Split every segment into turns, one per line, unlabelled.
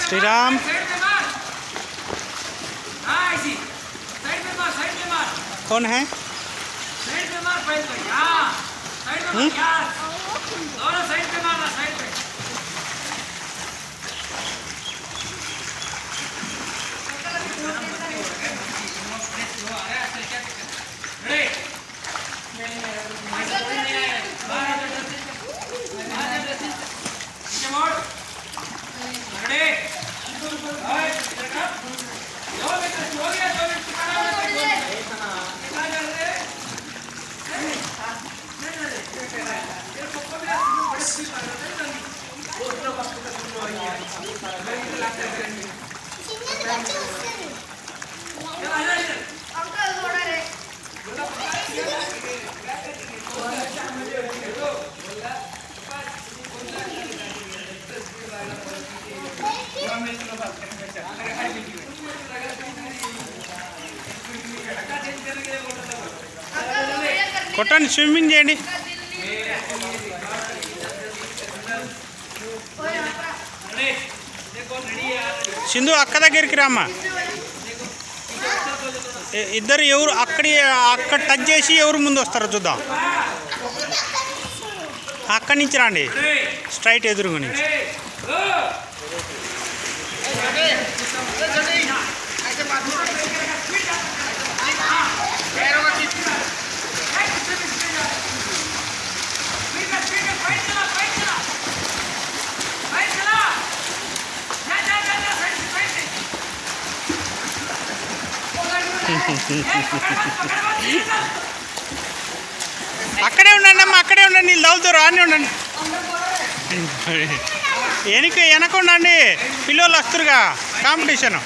श्रीराम कौन है? కొట్టండి స్విమ్మింగ్ చేయండి సింధు అక్క దగ్గరికి రామ్మా ఇద్దరు ఎవరు అక్కడ టచ్ చేసి ఎవరు ముందు వస్తారో చూద్దాం అక్కడి నుంచి రండి స్ట్రైట్ ఎదురుగా నుంచి అక్కడే ఉండండి అమ్మ అక్కడే ఉండండి నీళ్ళు తగులుతారు అన్నీ ఉండండి వెనక ఉండండి పిల్లలు వస్తురుగా కాంపిటీషన్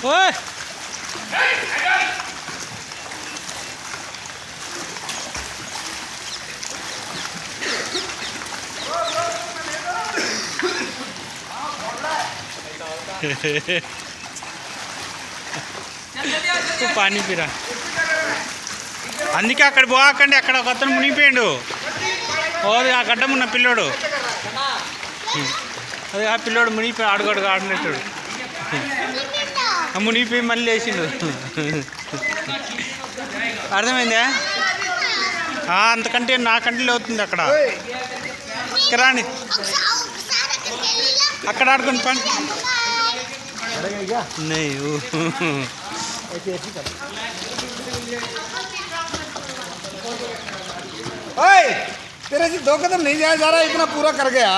ఓయ్ పానీ పీరా అందుకే అక్కడ పోకండి అక్కడ ఒక అతను మునిగిపోయాడు ఓది ఆ గడ్డం ఉన్న పిల్లోడు అది ఆ పిల్లోడు మునిగిపోయి ఆడుకోడు ఆడినట్టాడు మునిగిపోయి మళ్ళీ వేసిండు అర్థమైందా అంతకంటే నాకంటే అవుతుంది అక్కడ ఇక్కడ రాని అక్కడ ఆడుకొని పని
तेरे से 2 कदम नहीं जाया जा रहा इतना पूरा कर गया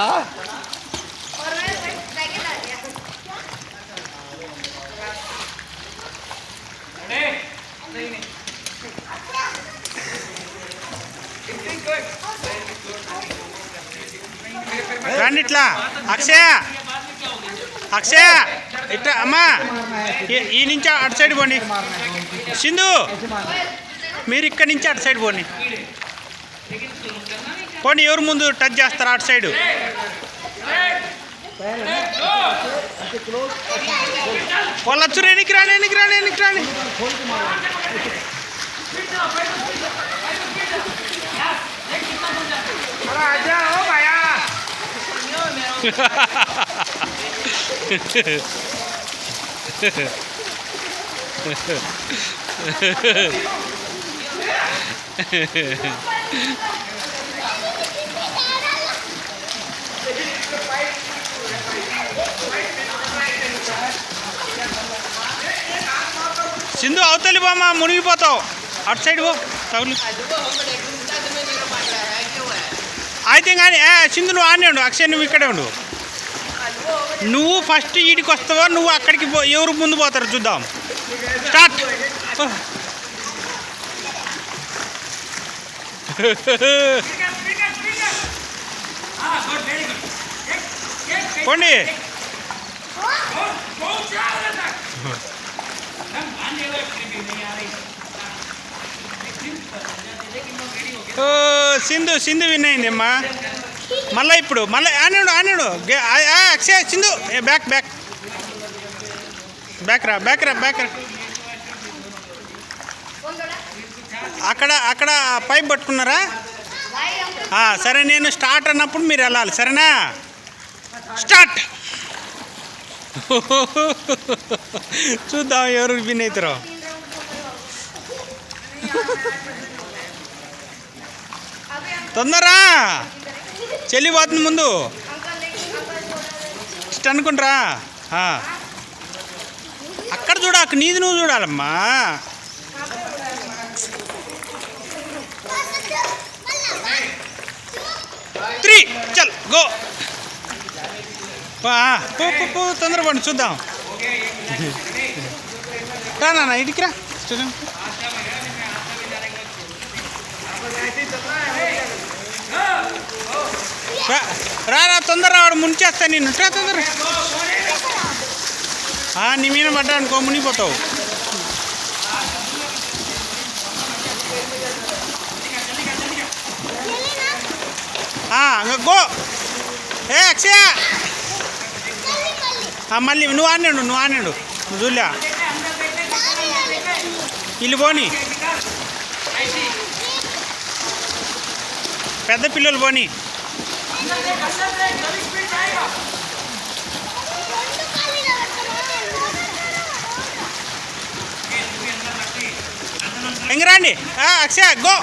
రండి ఇట్లా అక్షయ అక్షయ ఇట్లా అమ్మా ఈ నుంచి అటు సైడ్ పోండి సింధు మీరు ఇక్కడి నుంచి అటు సైడ్ పోండి పోనీ ఎవరు ముందు టచ్ చేస్తారా అటు సైడు వాళ్ళు వచ్చారు ఎనికి రాని సింధు అవతలి బామ్మ మునిగిపోతావు అటు సైడ్ పో తగులు అయితే కానీ సింధు నువ్వు ఆనే ఉండు అక్షయ్ నువ్వు ఇక్కడే ఉండు నువ్వు ఫస్ట్ ఈడికి వస్తావా నువ్వు అక్కడికి ఎవరు ముందు పోతారు చూద్దాం స్టార్ట్ పోండి సింధు విన్ అయింది అమ్మా మళ్ళీ ఇప్పుడు మళ్ళీ ఆనేడు Akshay Sindhu back back back రా బ్యాక్ రా బ్యాక్ రా అక్కడ పైప్ పట్టుకున్నారా సరే నేను స్టార్ట్ అన్నప్పుడు మీరు వెళ్ళాలి సరేనా స్టార్ట్ చూద్దాం ఎవరు విన్ అవుతారో తొందరరా చెల్లి పోతుంది ముందు ఇష్ట అనుకుంటారా అక్కడ చూడ అక్కడ నీది నువ్వు చూడాలమ్మా త్రీ చల్ గో పో తొందరపడి చూద్దాం రా నాన్న ఇడికి రా రా తొందర వాడు ముంచేస్తా నిన్ను రా తొందర నీ మీద పడ్డా అనుకో మునిగిపోతావు గో అక్షయ మళ్ళీ నువ్వు ఆనాడు నువ్వు చూలే ఇల్లు పోని పెద్ద పిల్లలు పోని ఇంక రండి అక్షయ గో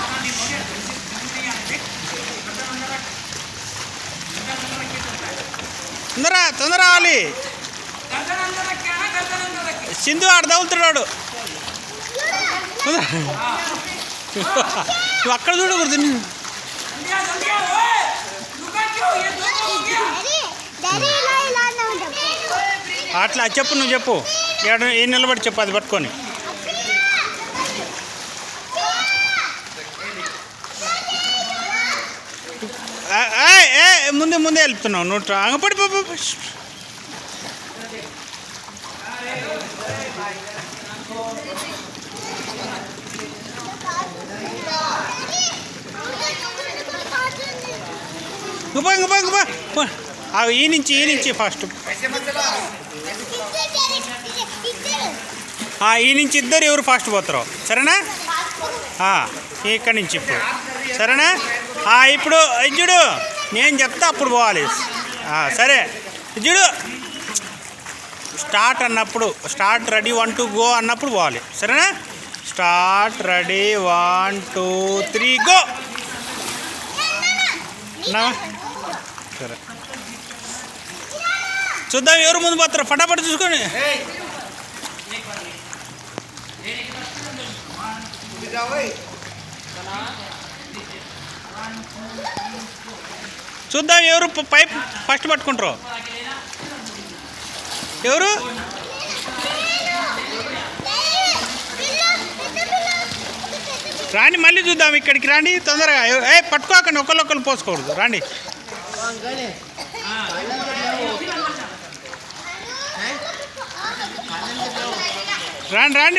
తొందర రావాలి సింధు ఆడ తగులుతున్నాడు నువ్వు అక్కడ చూడకూడదు అట్లా చెప్పు నువ్వు చెప్పు ఏ నిలబడి చెప్పు అది పట్టుకొని ముందే వెళ్తున్నావు నువ్వు అంగపడి ఈ నుంచి ఫస్ట్ ఈ నుంచి ఇద్దరు ఎవరు ఫాస్ట్ పోతారో సరేనా ఇక్కడి నుంచి ఇప్పుడు సరేనా ఇప్పుడు ఇజ్జుడు నేను చెప్తా అప్పుడు పోవాలి సరే ఇజ్జుడు స్టార్ట్ అన్నప్పుడు స్టార్ట్ రెడీ 1 2 గో అన్నప్పుడు పోవాలి సరేనా స్టార్ట్ రెడీ 1 2 3 గో సరే చూద్దాం ఎవరు ముందు పోతారు ఫటాఫట్ చూసుకొని చూద్దాం ఎవరు పైప్ ఫస్ట్ పట్టుకుంటారు ఎవరు రాండి మళ్ళీ చూద్దాం ఇక్కడికి రాండి తొందరగా పట్టుకోకండి ఒకళ్ళు పోసుకోకూడదు రాండి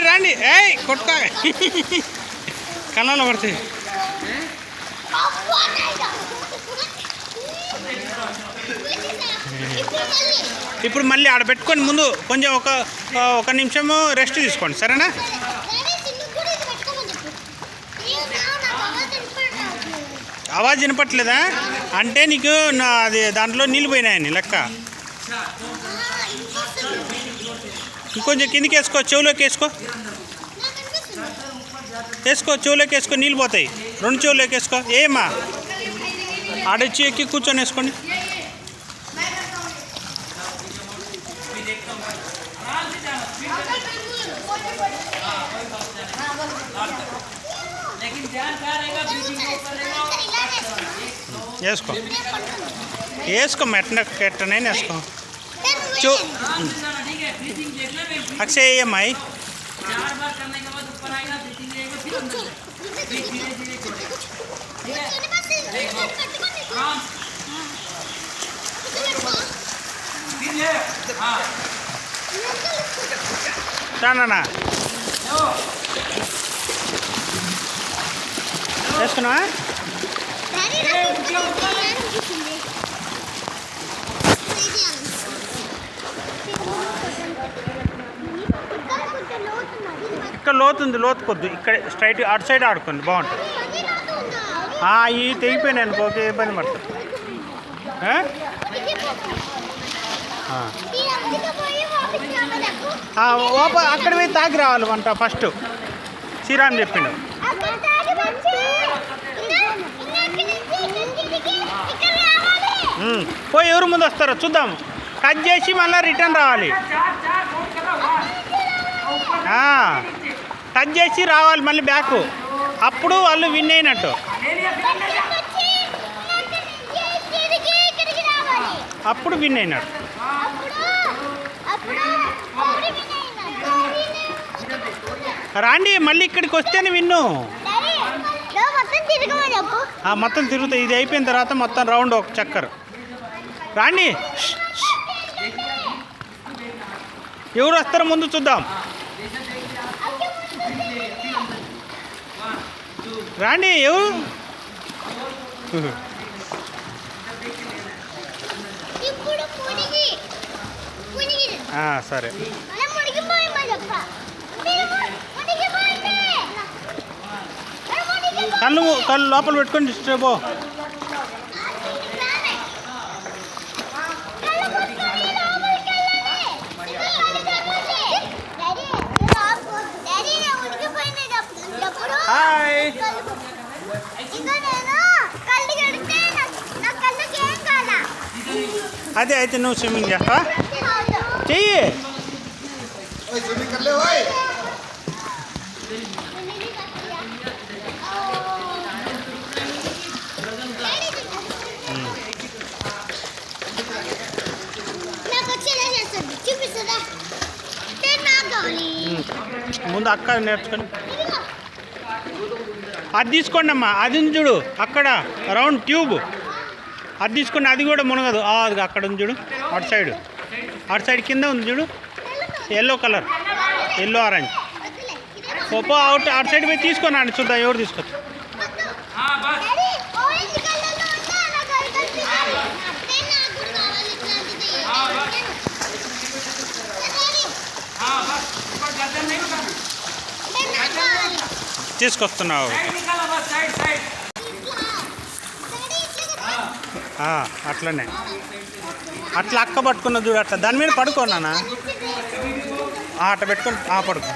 రాండి కొట్ట కళ్ళలో పడుతుంది ఇప్పుడు మళ్ళీ ఆడ పెట్టుకొని ముందు కొంచెం ఒక నిమిషము రెస్ట్ తీసుకోండి సరేనా ఆవాజ్ వినపట్లేదా అంటే నీకు అది దాంట్లో నీళ్ళు పోయినాయని లెక్క ఇంకొంచెం కిందికి వేసుకో చెవులోకి వేసుకో చెవులోకి వేసుకో నీళ్ళు పోతాయి 2 చెవులోకి వేసుకో ఏమా ఆడొచ్చి ఎక్కి కూర్చొని వేసుకోండి వేసుకో మెట్టనైనా వేసుకో అక్షయ్ అమ్మాయి రానా వేసుకున్నా ఇక్కడ లోతుంది, లోతు కొద్దు. ఇక్కడ స్ట్రైట్ అటు సైడ్ ఆడుకోండి, బాగుంటుంది. ఈ తెగిపోయినాయి అనుకో, ఓకే, ఇబ్బంది పడుతుంది. అక్కడ పోయి తాగి రావాలి వంట ఫస్ట్. శ్రీరామ్ చెప్పిండు. పోయి ఎవరు ముందు వస్తారో చూద్దాం. కట్ చేసి మళ్ళీ రిటర్న్ రావాలి. టచ్ చేసి రావాలి మళ్ళీ బ్యాక్. అప్పుడు వాళ్ళు విన్ అయినట్టు. అప్పుడు విన్ అయినట్టు. రాండి, మళ్ళీ ఇక్కడికి వస్తేనే విన్ను. మొత్తం తిరుగుతాయి. ఇది అయిపోయిన తర్వాత మొత్తం రౌండ్ ఒక చక్కర్. రాండి, ఎవరు వస్తారో ముందు చూద్దాం. రాండి, ఎవరు? సరే, కళ్ళు లోపల పెట్టుకొని డిస్టర్బ్. హాయ్, అదే అయితే నువ్వు స్విమ్మింగ్ చేస్తావా? చెయ్యి. ముందు అక్క నేర్చుకొని అది తీసుకోండి అమ్మా. అది చూడు అక్కడ రౌండ్ ట్యూబ్, అది తీసుకోండి. అది కూడా మునగదు. అది అక్కడ ఉంది చూడు, అటు సైడ్ కింద ఉంది చూడు, ఎల్లో కలర్, ఎల్లో ఆరెంజ్. పోపో అటు సైడ్ పోయి తీసుకున్నాను, చూద్దాం ఎవరు తీసుకొచ్చు. తీసుకొస్తున్నావు అట్లనే. అట్లా అక్క పట్టుకున్న చూడు, అట్లా దాని మీద పడుకోనా. అట్లా పెట్టుకొని పడుకో.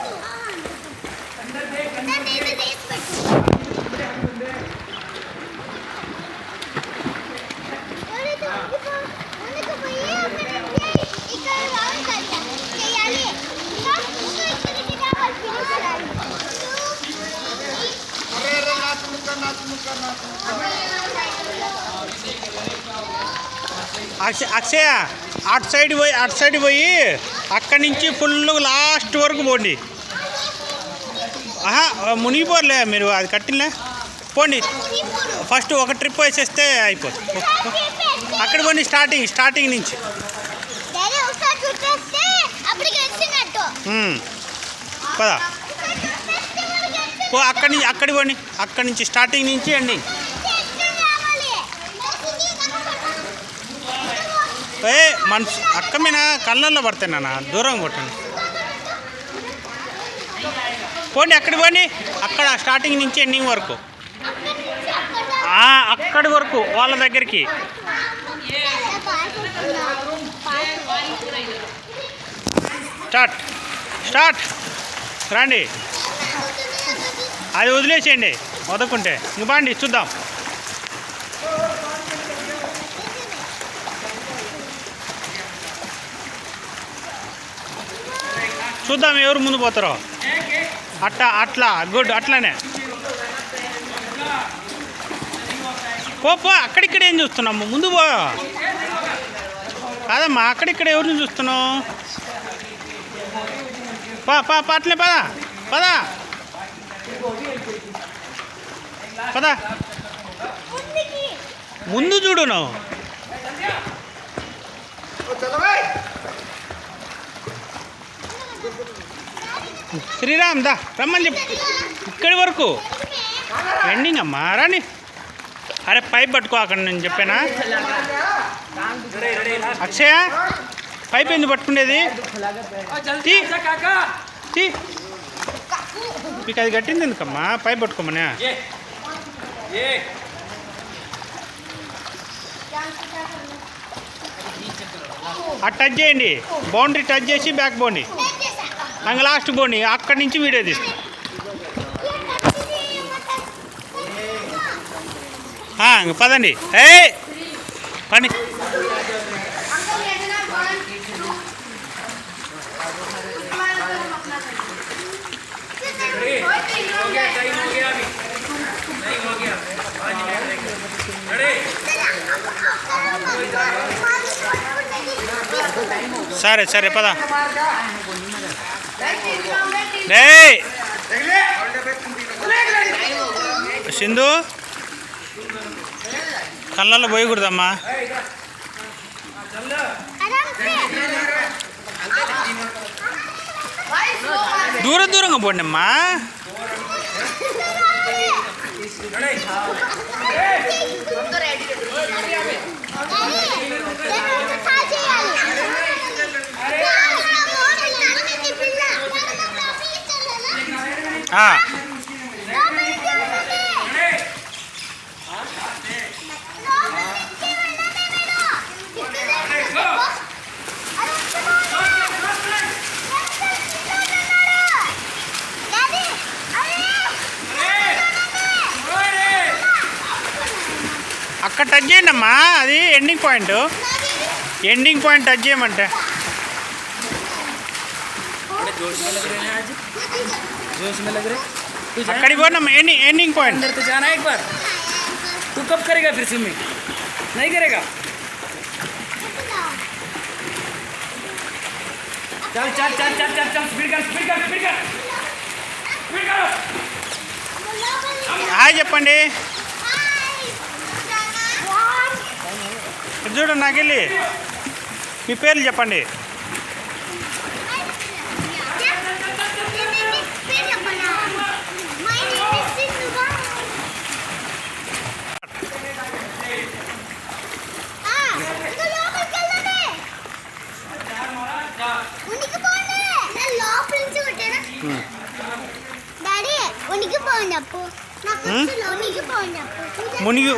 అక్షయ, అటు సైడ్ పోయి అక్కడి నుంచి ఫుల్ లాస్ట్ వరకు పోండి. మునిగిపోలే మీరు, అది కట్టిలే పోండి. ఫస్ట్ ఒక ట్రిప్ వేసేస్తే అయిపోతుంది. అక్కడ పోండి, స్టార్టింగ్ నుంచి. పదా అక్కడికి పోండి. అక్కడి నుంచి స్టార్టింగ్ నుంచి ఎండింగ్. మనసు అక్క మీద కళ్ళల్లో పడతాయి నాన్న, దూరం కొట్టండి. పోండి, అక్కడికి పోండి. అక్కడ స్టార్టింగ్ నుంచి ఎండింగ్ వరకు, అక్కడి వరకు వాళ్ళ దగ్గరికి. స్టార్ట్ రండి. అది వదిలేసేయండి, వదకుంటే ఇంక బాండి చూద్దాం. ఎవరు ముందు పోతారో. అట్లా గుడ్, అట్లానే పో. అక్కడిక్కడ ఏం చూస్తున్నాము, ముందు పో. కాదమ్మా, అక్కడిక్కడ ఎవరిని చూస్తున్నావు? అట్లే పద. ముందు చూడు నువ్వు. శ్రీరామ్ దా రమ్మని చెప్పు. ఇక్కడి వరకు ఎండింగ్ అమ్మా, రాని. అరే పైప్ పట్టుకో, అక్కడ నేను చెప్పానా. అక్షయ పైప్ ఎందుకు పట్టుకునేది తీ తీ మీకు అది కట్టింది ఎందుకమ్మా పైప్ పట్టుకోమనే టచ్ చేయండి బౌండరీ టచ్ చేసి బ్యాక్ పోండి అంగ లాస్ట్ పోండి అక్కడి నుంచి వీడియో తీస్తాం ఇంక పదండి ఏ పని సరే సరే పద సింధు కళ్ళల్లో పోయకూడదమ్మా దూరంగా పోండి అమ్మా అక్కడ టచ్ చేయండి అమ్మా అది ఎండింగ్ పాయింట్ టచ్ చేయమంటే अकड़ी बोल ना एंडिंग पॉइंट
अंदर तो जाना है एक बार। तू कब करेगा फिर स्विमिंग? नहीं करेगा? चल चल चल चल चल चल स्पीड कर स्पीड कर स्पीड कर स्पीड करो।
हाय చెప్పండి చూడండి నాకెళ్ళి మీ పేర్లు చెప్పండి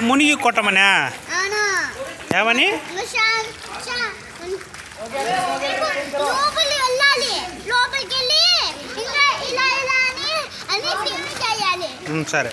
మునిగి కొట్టమనా ఏమని సరే